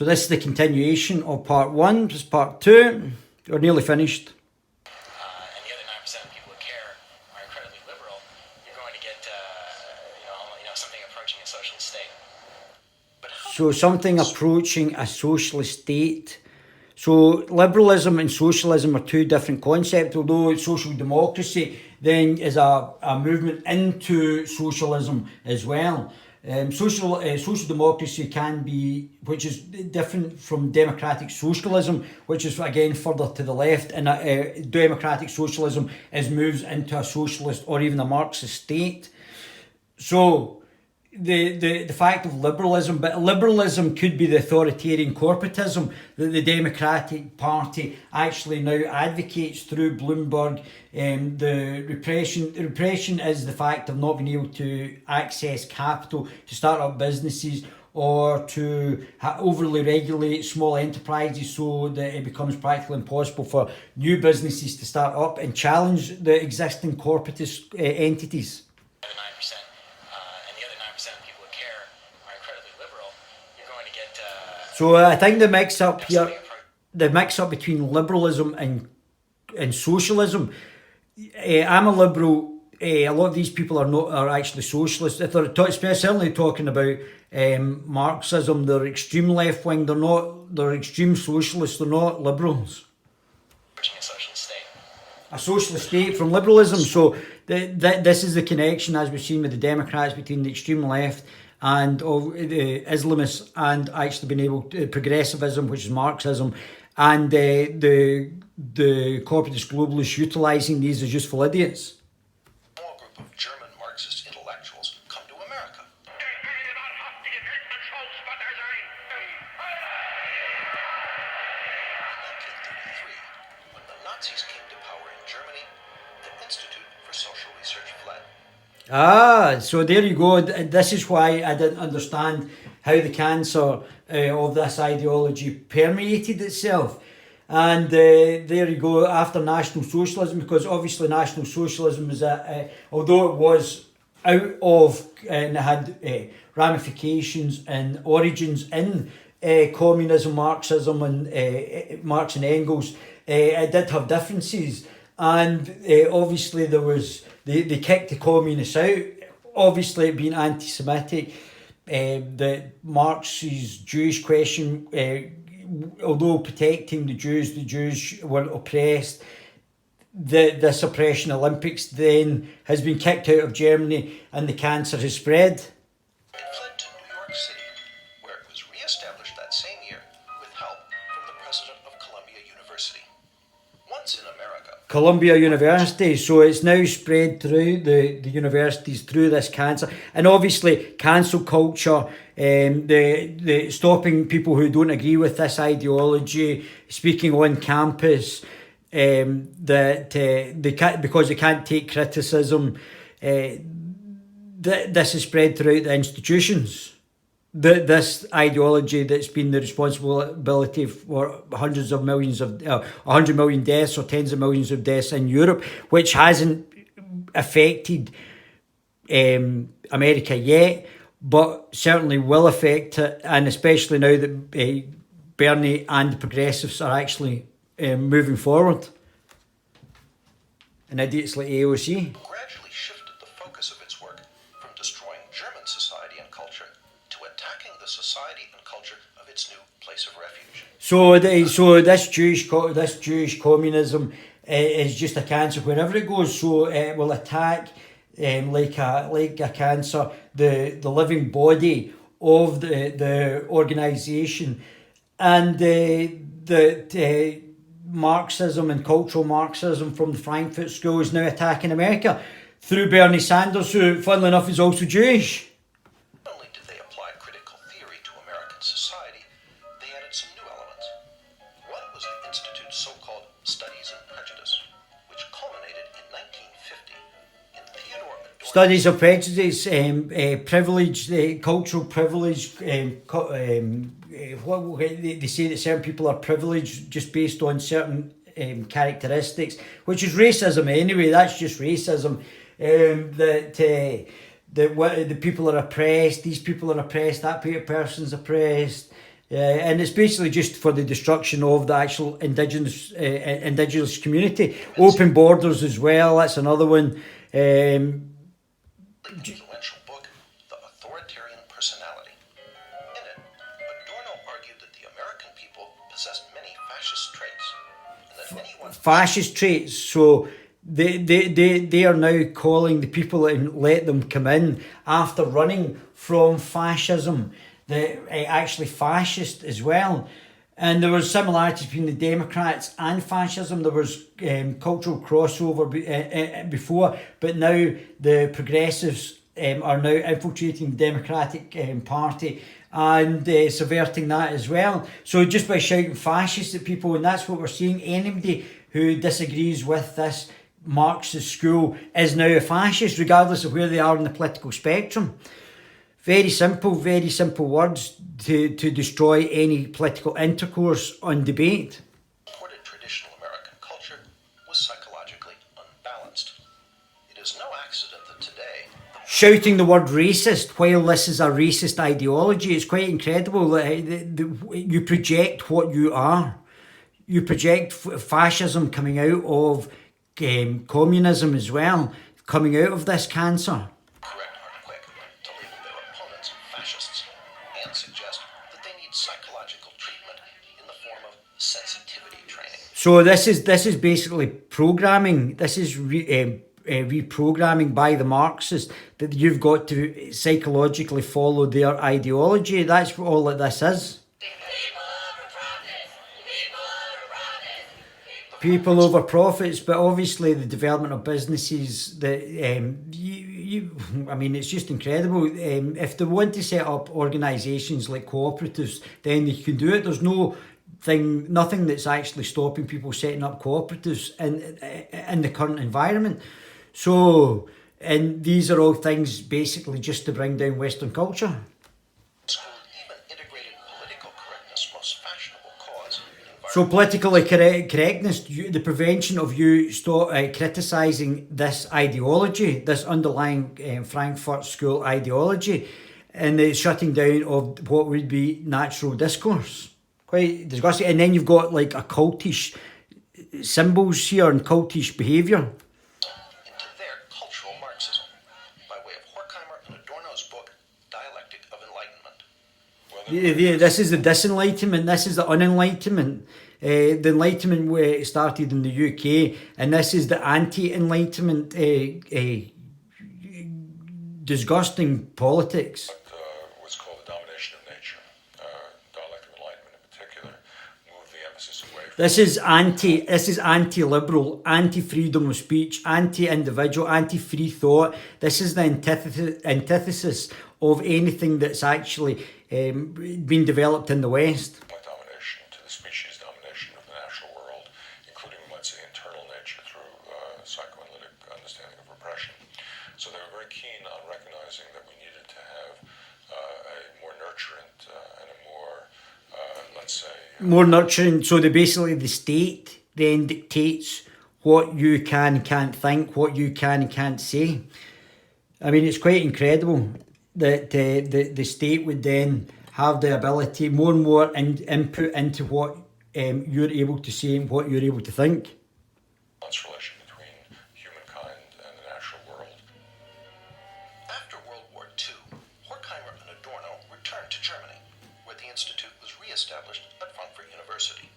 So this is the continuation of part one. This is part two. We're nearly finished. And the other 9% of people who care are incredibly liberal, you're going to get something approaching a socialist state. So something approaching a socialist state. So liberalism and socialism are two different concepts, although social democracy then is a movement into socialism as well. Social democracy can be, which is different from democratic socialism, which is again further to the left, and democratic socialism moves into a socialist or even a Marxist state. So the fact of liberalism, but liberalism could be the authoritarian corporatism that the Democratic Party actually now advocates through Bloomberg. The repression is the fact of not being able to access capital to start up businesses, or to overly regulate small enterprises so that it becomes practically impossible for new businesses to start up and challenge the existing corporatist entities. So I think the mix-up here, the mix-up between liberalism and socialism, I'm a liberal. A lot of these people are actually socialists. If they're certainly talking about Marxism, they're extreme left-wing. They're extreme socialists. They're not liberals. A socialist state from liberalism. So this is the connection, as we've seen with the Democrats, between the extreme left and the Islamists, and actually being able to progressivism, which is Marxism, and the corporatist globalists utilising these as useful idiots. A small group of German Marxist intellectuals come to America. When the Nazis came to power in Germany, the Institute for Social Research fled. So there you go. This is why I didn't understand how the cancer of this ideology permeated itself. And there you go, after National Socialism, because obviously National Socialism is, although it was out of, and it had ramifications and origins in communism, Marxism, and Marx and Engels, it did have differences. And obviously there was, they kicked the communists out, obviously being anti-Semitic. The Marx's Jewish question, although protecting the Jews were oppressed. This oppression Olympics then has been kicked out of Germany, and the cancer has spread. It fled to New York City, where it was re-established that same year with help from the president of Columbia University. Once in America, Columbia University, so it's now spread through the universities through this cancer, and obviously cancel culture, the stopping people who don't agree with this ideology speaking on campus, that they can't, because they can't take criticism. This is spread throughout the institutions. This ideology that's been the responsibility for hundreds of millions of 100 million deaths or tens of millions of deaths in Europe, which hasn't affected America yet, but certainly will affect it, and especially now that Bernie and the progressives are actually moving forward, and idiots like AOC. Gradually shifted the focus of its work from destroying German society and culture to attacking the society and culture of its new place of refuge. So this Jewish communism is just a cancer wherever it goes. So it will attack like a cancer the living body of the organisation, and the Marxism and cultural Marxism from the Frankfurt School is now attacking America through Bernie Sanders, who, funnily enough, is also Jewish. Not only did they apply critical theory to American society, they added some new elements. One was the Institute's so-called Studies in Prejudice, which culminated in 1950 in Theodore Adorno's Studies of prejudice, privilege, cultural privilege. They say that certain people are privileged just based on certain characteristics, which is racism anyway. That's just racism. The people are oppressed. These people are oppressed. That person's oppressed. And it's basically just for the destruction of the actual indigenous community. Open borders as well, that's another one. Influential book, The Authoritarian Personality. In it, Adorno argued that the American people possessed many fascist traits, and that anyone Fascist traits, so they are now calling the people and let them come in after running from fascism. They're actually fascist as well. And there was similarities between the Democrats and fascism. There was cultural crossover before, but now the progressives are now infiltrating the Democratic Party and subverting that as well. So just by shouting fascist at people, and that's what we're seeing, anybody who disagrees with this Marxist school is now a fascist, regardless of where they are in the political spectrum. Very simple words to destroy any political intercourse on debate. supported traditional American culture was psychologically unbalanced. It is no accident that today Shouting the word racist while this is a racist ideology, it's quite incredible. You project what you are. You project fascism coming out of communism as well, coming out of this cancer. correct are quick to label their opponents fascists and suggest that they need psychological treatment in the form of sensitivity training. So this is basically programming. This is reprogramming by the Marxists that you've got to psychologically follow their ideology. That's all that this is. People over profits, but obviously the development of businesses. I mean, it's just incredible. If they want to set up organisations like cooperatives, then they can do it. There's nothing that's actually stopping people setting up cooperatives in the current environment. So, and these are all things basically just to bring down Western culture. School even integrated political correctness, most fashionable cause. So politically correctness, the prevention of you criticising this ideology, this underlying Frankfurt School ideology, and the shutting down of what would be natural discourse. Quite disgusting. And then you've got like a cultish symbols here and cultish behaviour. Into their cultural Marxism by way of Horkheimer and Adorno's book, Dialectic of Enlightenment. This is the disenlightenment, this is the unenlightenment. The Enlightenment started in the UK, and this is the anti-Enlightenment disgusting politics. What's called the domination of nature, dialectic of enlightenment in particular, moved the emphasis away from... This is anti-liberal, anti-freedom of speech, anti-individual, anti-free thought. This is the antithesis of anything that's actually been developed in the West. domination to the species domination of the natural world, including, let's say, internal nature through psychoanalytic understanding of repression. So they were very keen on recognizing that we needed to have a more nurturant and a more, let's say... More nurturing, so the state then dictates what you can and can't think, what you can and can't say. I mean, it's quite incredible that the state would then have the ability, more and more input into what you're able to say and what you're able to think. relation between humankind and the natural world. After World War II, Horkheimer and Adorno returned to Germany, where the institute was re-established at Frankfurt University.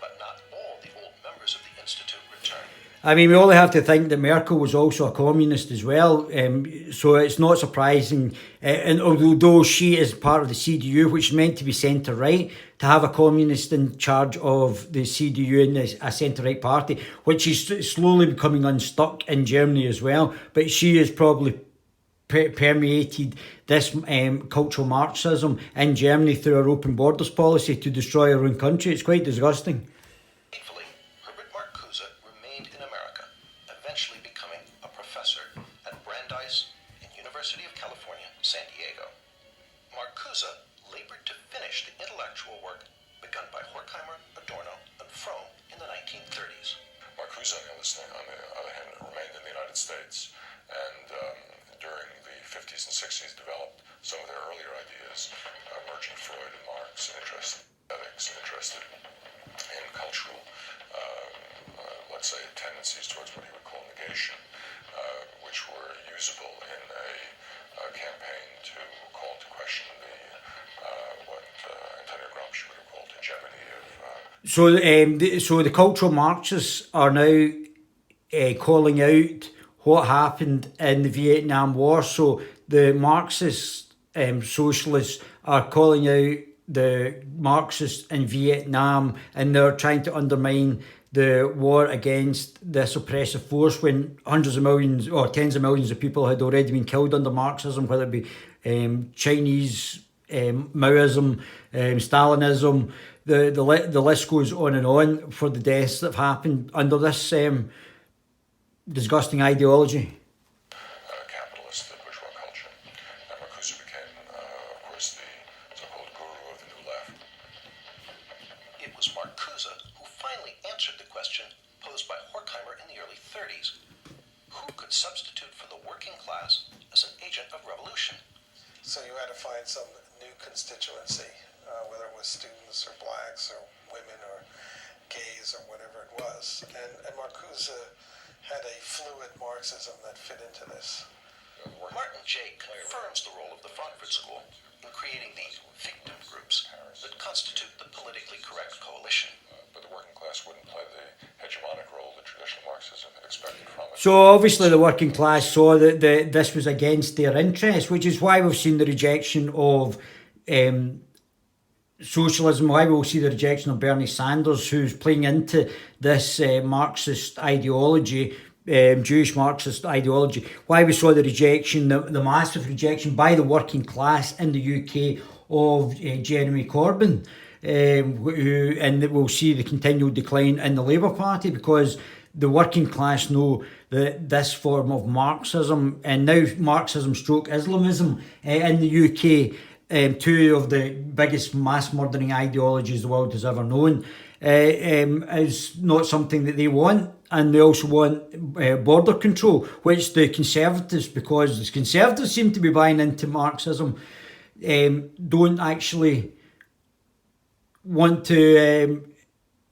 But not all the old members of the institute returned. I mean, we only have to think that Merkel was also a communist as well, so it's not surprising, and although she is part of the CDU, which is meant to be centre-right, to have a communist in charge of the CDU and a centre-right party, which is slowly becoming unstuck in Germany as well, but she has probably permeated this cultural Marxism in Germany through her open borders policy to destroy her own country. It's quite disgusting. Eventually becoming a professor at Brandeis and University of California, San Diego. Marcuse labored to finish the intellectual work begun by Horkheimer, Adorno, and Fromm in the 1930s. Marcuse, on the other hand, remained in the United States, and during the 50s and 60s developed some of their earlier ideas, merging Freud and Marx, an interest hegemony of. So the cultural Marxists are now calling out what happened in the Vietnam War. So the Marxist socialists are calling out the Marxists in Vietnam, and they're trying to undermine the war against this oppressive force when hundreds of millions or tens of millions of people had already been killed under Marxism, whether it be Chinese Maoism, Stalinism. The list goes on and on for the deaths that have happened under this disgusting ideology. Capitalist bourgeois culture. And Marcuse became, of course, the so-called guru of the New Left. It was Marcuse who finally answered the question posed by Horkheimer in the early 30s. Who could substitute for the working class as an agent of revolution? So you had to find some new constituency, whether it was students or blacks or women or gays or whatever it was. And Marcuse had a fluid Marxism that fit into this. Martin Jay confirms the role of the Frankfurt School in creating the victim groups that constitute the politically correct coalition. But the working class wouldn't play the hegemonic role that traditional Marxism had expected from it. So obviously the working class saw that this was against their interests, which is why we've seen the rejection of socialism, why we'll see the rejection of Bernie Sanders, who's playing into this Marxist ideology, Jewish Marxist ideology, why we saw the rejection, the massive rejection by the working class in the UK of Jeremy Corbyn, and we'll see the continual decline in the Labour Party, because the working class know that this form of Marxism, and now Marxism stroke Islamism in the UK, two of the biggest mass murdering ideologies the world has ever known, is not something that they want. And they also want border control, which the Conservatives, because the Conservatives seem to be buying into Marxism, don't actually want to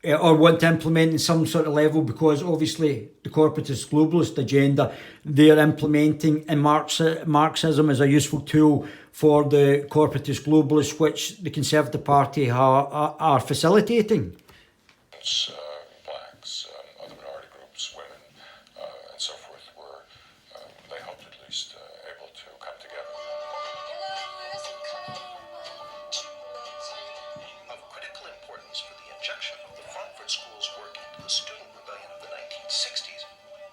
or want to implement in some sort of level, because obviously the corporatist globalist agenda they're implementing in Marxism as a useful tool for the corporatist globalists, which the Conservative Party are facilitating. Blacks, other minority groups, women, and so forth were, they hoped at least, able to come together. Of critical importance for the injection of the Frankfurt School's work into the student rebellion of the 1960s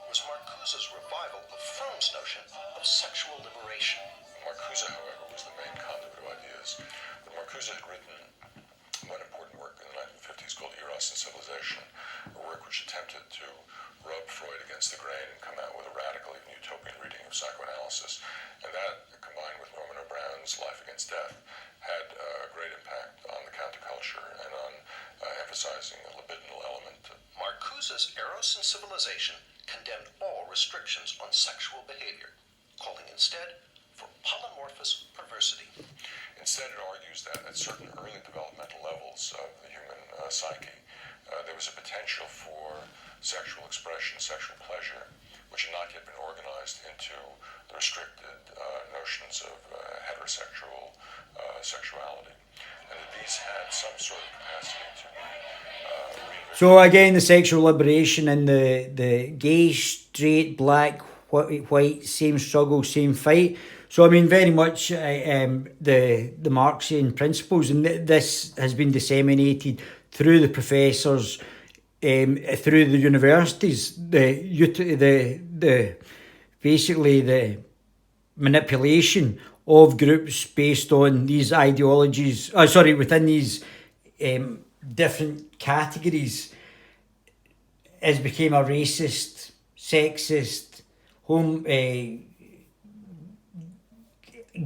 was Marcuse's revival of Fromm's notion of sexual liberation. Marcuse, however, was the main conduit of ideas. But Marcuse had written one important work in the 1950s called Eros and Civilization, a work which attempted to rub Freud against the grain and come out with a radical, even utopian reading of psychoanalysis. And that, combined with Norman O'Brown's Life Against Death, had a great impact on the counterculture and on emphasizing the libidinal element. Marcuse's Eros and Civilization condemned all restrictions on sexual behavior, calling instead for polymorphous perversity. Instead, it argues that at certain early developmental levels of the human psyche, there was a potential for sexual expression, sexual pleasure, which had not yet been organized into the restricted notions of heterosexual sexuality. And that these had some sort of capacity to be So again, the sexual liberation and the gay, straight, black, white, same struggle, same fight. So I mean, very much the Marxian principles, and this has been disseminated through the professors, through the universities, the basically the manipulation of groups based on these ideologies. Within these different categories, has become a racist, sexist,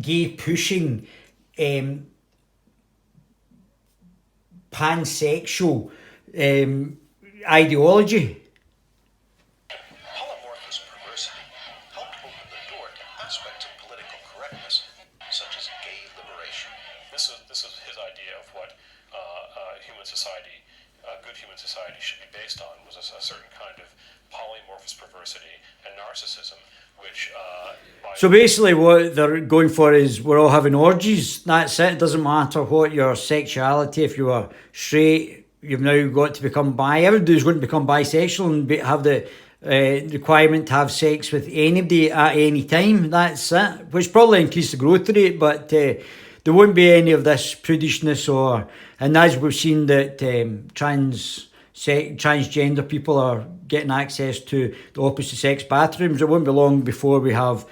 gay pushing, pansexual ideology. Polymorphous perversity helped open the door to aspects of political correctness, such as gay liberation. This is his idea of what human society a good human society should be based on was a certain kind of polymorphous perversity and narcissism, which So basically what they're going for is we're all having orgies. That's it. It doesn't matter what your sexuality. If you are straight, you've now got to become bi. Everybody's going to become bisexual and have the requirement to have sex with anybody at any time. That's it. Which probably increase the growth rate, but there won't be any of this prudishness and as we've seen that transgender people are getting access to the opposite sex bathrooms. It won't be long before we have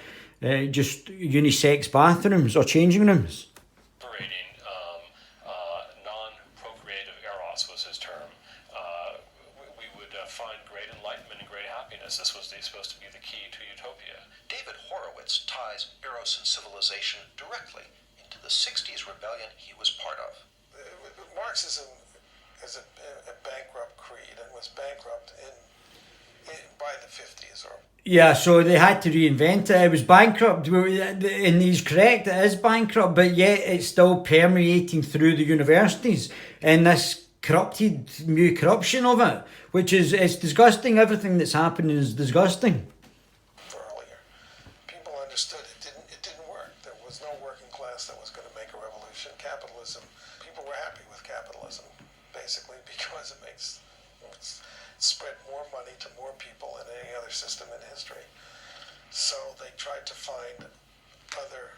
just unisex bathrooms or changing rooms. liberating, non-procreative eros was his term. We would find great enlightenment and great happiness. This was supposed to be the key to utopia. David Horowitz ties Eros and civilization directly into the 60s rebellion he was part of. Marxism is a bankrupt creed and was bankrupt by the 50s. Yeah, so they had to reinvent it. It was bankrupt, and he's correct, it is bankrupt, but yet it's still permeating through the universities and this corrupted new corruption of it, which is, it's disgusting. Everything that's happening is disgusting. Earlier, people understood it didn't work. There was no working class that was going to make a revolution. Capitalism, people were happy with capitalism, basically because it's spread more money to more people than any other system in history. So they tried to find other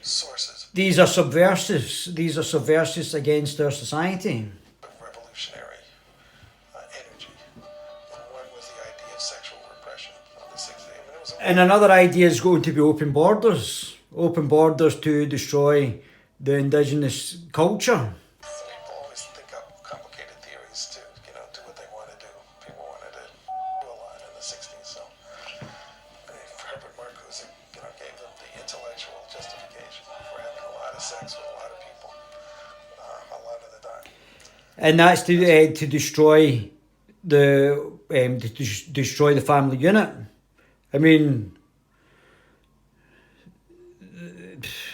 sources These are subversives. These are subversives against our society. of revolutionary energy. And one was the idea of sexual repression of the 60s. I mean, it was a And another idea is going to be open borders. Open borders to destroy the indigenous culture. People always think up complicated theories to, do what they want to do. People wanted to do a lot in the 60s, so Herbert Marcuse, gave them the intellectual justification for having a lot of sex with a lot of people, a lot of the time. And that's to destroy destroy the family unit. I mean,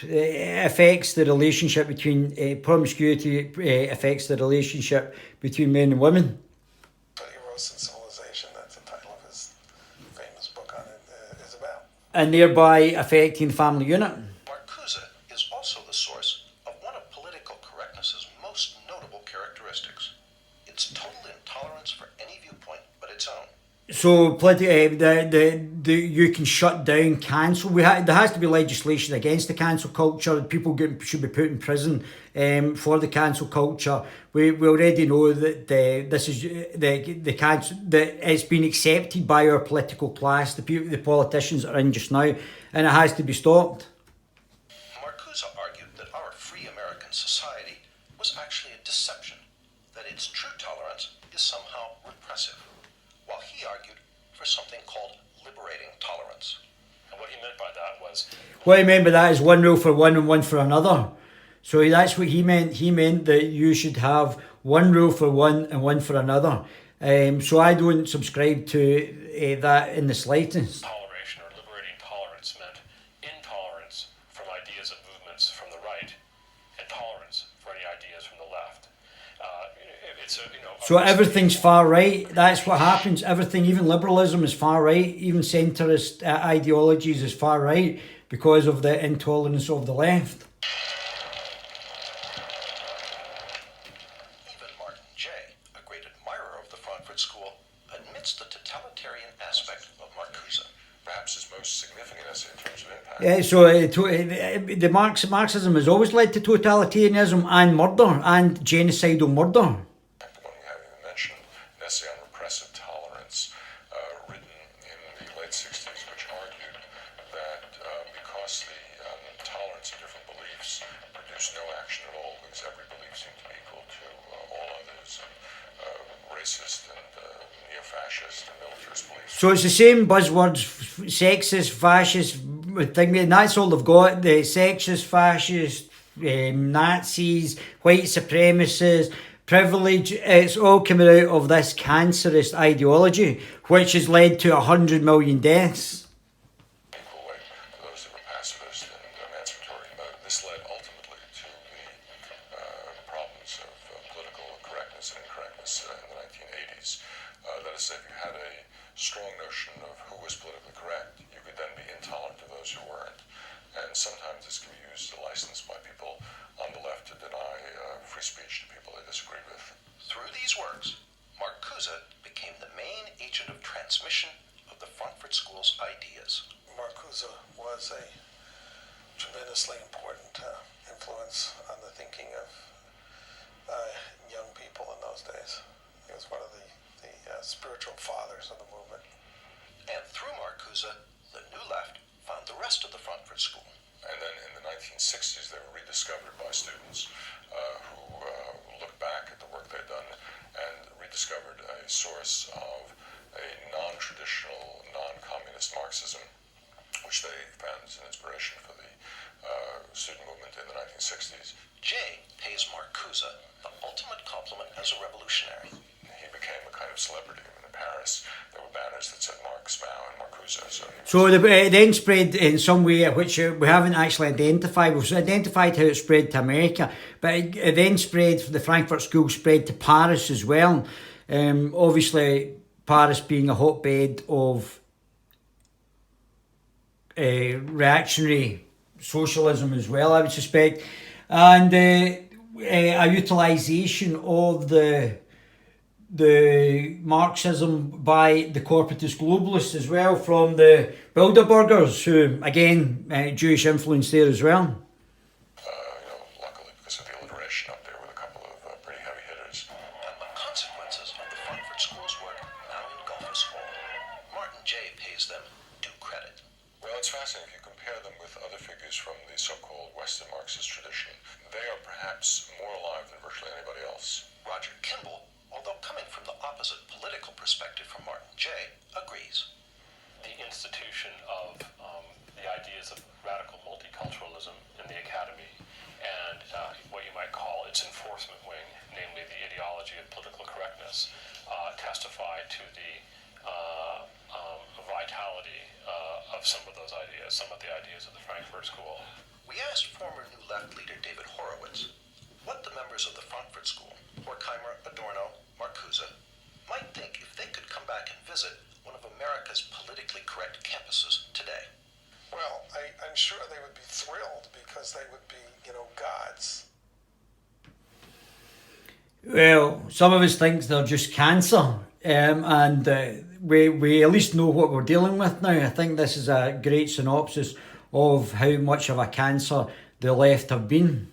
it affects the relationship between promiscuity. Affects the relationship between men and women. But Eros and Civilization, that's the title of his famous book on it, is about. And thereby affecting the family unit. Marcuse is also the source of one of political correctness's most notable characteristics: its total intolerance for any viewpoint but its own. So, you can shut down, cancel. There has to be legislation against the cancel culture. People should be put in prison for the cancel culture. We already know that this is the cancel, that it's been accepted by our political class, the politicians that are in just now, and it has to be stopped. Marcuse argued that our free American society was actually a deception, that its true tolerance is somehow repressive, while he argued for something called liberating tolerance. And what he meant by that was What I meant by that is one rule for one and one for another. So that's what he meant. He meant that you should have one rule for one and one for another. So I don't subscribe to that in the slightest. toleration or liberating tolerance meant intolerance from ideas of movements from the right and tolerance for any ideas from the left. So everything's far right. That's what happens. Everything, even liberalism is far right. Even centrist ideologies is far right because of the intolerance of the left. Even Martin Jay, a great admirer of the Frankfurt School, admits the totalitarian aspect of Marcuse. Perhaps his most significant essay in terms of impact. Yeah, so the Marxism has always led to totalitarianism and murder and genocidal murder. The one we haven't even mentioned, an essay on repressive tolerance, written in the late 60s, which argued that because the tolerance of different beliefs produced no action at all, because every belief seemed to be equal to all others, and racist and neo-fascist and militarist beliefs. So it's the same buzzwords, sexist, fascist thing, and that's all they've got. The sexist, fascist, Nazis, white supremacists, privilege. It's all coming out of this cancerous ideology, which has led to 100 million deaths. Equal way to those that were pacifist and emancipatory. This led ultimately to the problems of political correctness and as a revolutionary. He became a kind of celebrity. I mean, in Paris, there were banners that said Marx, Mao, and Marcuse. So it then spread in some way, which we haven't actually identified. We've identified how it spread to America, but it then spread, the Frankfurt School spread to Paris as well. Obviously, Paris being a hotbed of reactionary socialism as well, I would suspect, and a utilisation of the Marxism by the corporatist globalists as well, from the Bilderbergers, who again Jewish influence there as well. Luckily, because of the alliteration up there with a couple of pretty heavy hitters. And the consequences of the Frankfurt School's work now engulf us all. Martin J. pays them due credit. Well, it's fascinating. If you compare them with other figures from the so-called Western Marxist tradition, they are perhaps more alive than virtually anybody else. Roger Kimball, although coming from the opposite political perspective from Martin J., agrees. The institution of the ideas of radical multiculturalism in the academy and what you might call its enforcement wing, namely the ideology of political correctness, testify to the vitality of some of those ideas, some of the ideas of the Frankfurt School. We asked former New Left leader David Horowitz what the members of the Frankfurt School, Horkheimer, Adorno, Marcuse, might think if they could come back and visit one of America's politically correct campuses today. Well, I'm sure they would be thrilled because they would be, gods. Well, some of us think they're just cancer, and we at least know what we're dealing with now. I think this is a great synopsis of how much of a cancer the left have been.